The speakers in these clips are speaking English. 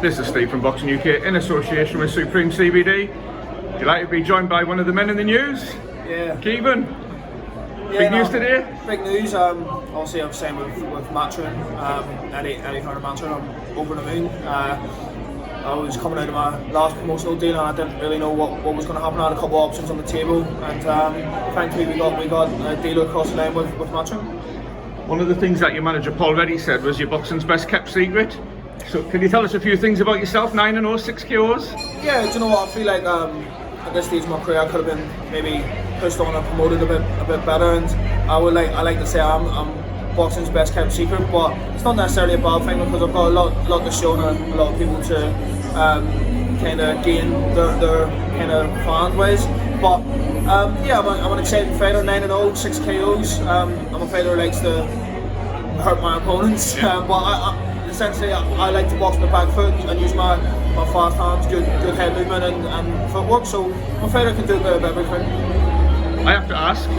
This is Steve from Boxing UK in association with Supreme CBD. Delighted to be joined by one of the men in the news. Yeah. Caoimhin. Big news today? Big news. Obviously, I'm staying with Matchroom, Eddie Hearn Matchroom. I'm over the moon. I was coming out of my last promotional deal and I didn't really know what was going to happen. I had a couple of options on the table, and thankfully we got a deal across the line with Matchroom. One of the things that your manager Paul Reddy said was your boxing's best kept secret. So can you tell us a few things about yourself? 9-0, 6 KOs? Yeah, do you know what? I feel like at this stage of my career I could have been maybe pushed on and promoted a bit better, and I like to say I'm boxing's best kept secret, but it's not necessarily a bad thing because I've got a lot to show and a lot of people to kind of gain their kind of fan ways. But yeah, I'm an exciting fighter. 9-0, 6 KOs. I'm a fighter who likes to hurt my opponents, but essentially I like to box with the back foot and use my fast hands, good head movement and footwork. So my fighter can do a bit of everything. I have to ask,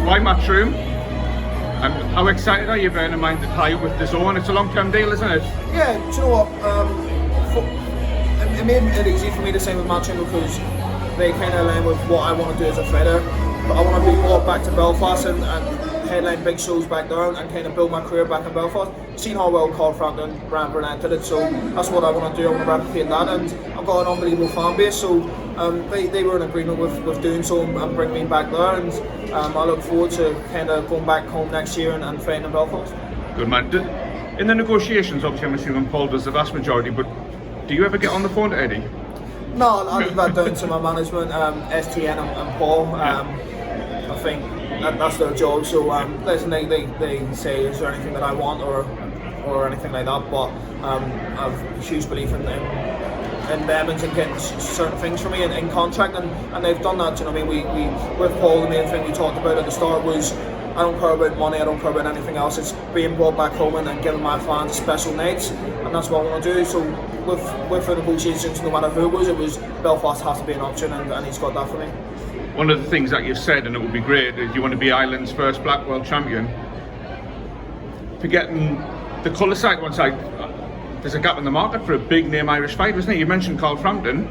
why Matchroom? And how excited are you, bearing in mind the tie with the zone? It's a long-term deal, isn't it? Yeah, do you know what? It made it easy for me to sign with Matchroom because they kind of align with what I want to do as a fighter. But I want to be brought back to Belfast and headline big shows back there and kind of build my career back in Belfast. Seen how well Carl Frampton represented it, so that's what I want to do. I want to replicate that, and I've got an unbelievable fan base, so they were in agreement with doing so and bringing me back there, and I look forward to kind of going back home next year and fighting in Belfast. Good man. In the negotiations, obviously I'm assuming Paul does the vast majority, but do you ever get on the phone to Eddie? No, I leave that down to my management, STN and Paul. I think that's their job. So listen, they say, is there anything that I want or anything like that? But I have a huge belief in them and getting certain things for me in contract, and they've done that. You know, I mean, we with Paul, the main thing we talked about at the start was I don't care about money, I don't care about anything else. It's being brought back home and giving my fans special nights, and that's what I want to do. So with the negotiations, no matter who it was Belfast has to be an option, and he's got that for me. One of the things that you've said, and it would be great, is you want to be Ireland's first black world champion. Forgetting the colour side one side, there's a gap in the market for a big name Irish fighter, isn't it? You mentioned Carl Frampton,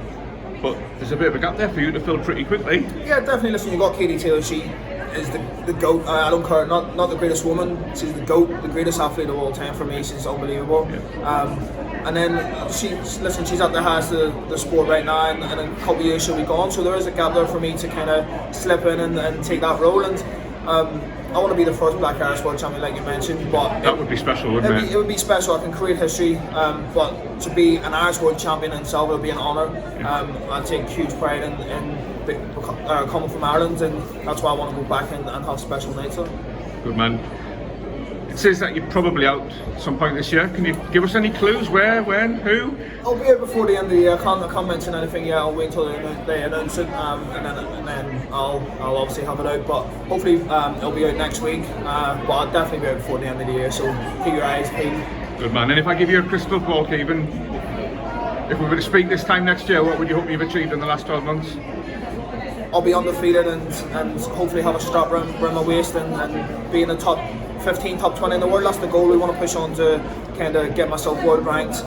but there's a bit of a gap there for you to fill pretty quickly. Yeah, definitely. Listen, you've got Katie Taylor. She is the GOAT. I don't care, not the greatest woman. She's the GOAT, the greatest athlete of all time for me. She's unbelievable. Yeah. And then she's at the highest of the sport right now, and in a couple of years she'll be gone. So there is a gap there for me to kind of slip in and take that role. And I want to be the first black Irish world champion, like you mentioned. But that would be special, wouldn't it? It would be special. I can create history. But to be an Irish world champion in itself would be an honour. I take huge pride in coming from Ireland, and that's why I want to go back and have special nights on. Good man. It says that you're probably out at some point this year. Can you give us any clues? Where, when, who? I'll be out before the end of the year. I can't mention anything yet. I'll wait until they announce it, and then I'll obviously have it out. But hopefully it'll be out next week. But I'll definitely be out before the end of the year. So keep your eyes peeled. Good man. And if I give you a crystal ball, Caoimhin, if we were to speak this time next year, what would you hope you've achieved in the last 12 months? I'll be undefeated and hopefully have a strap around my waist and be in the top 15, top 20 in the world. That's the goal. We want to push on to kind of get myself world ranked,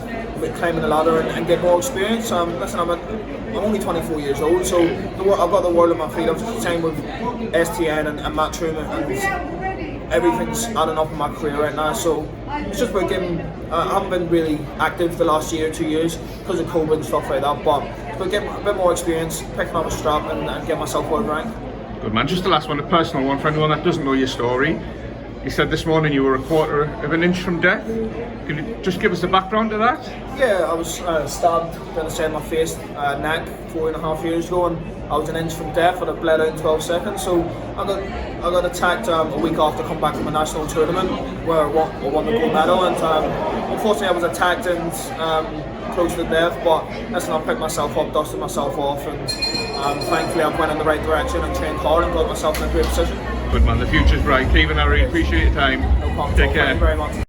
climbing the ladder and get more experience. Listen, I'm only 24 years old, so I've got the world at my feet. I've signed with STN and Matchroom, and everything's adding up in my career right now. So it's just about getting. I haven't been really active the last year, 2 years because of COVID and stuff like that. But getting a bit more experience, picking up a strap and get myself world ranked. Good man. Just the last one, a personal one for anyone that doesn't know your story. You said this morning you were a quarter of an inch from death. Can you just give us the background to that? Yeah, I was stabbed down the side of my face, neck, 4.5 years ago, and I was an inch from death. and I bled out in 12 seconds. So I got attacked a week after coming back from a national tournament where I won the gold medal, and unfortunately I was attacked and close to death. But listen, I picked myself up, dusted myself off, and thankfully I went in the right direction and trained hard and got myself in a great position. Good man, the future's bright. Caoimhin, I really appreciate your time. No problem. Take care. Thank you very much.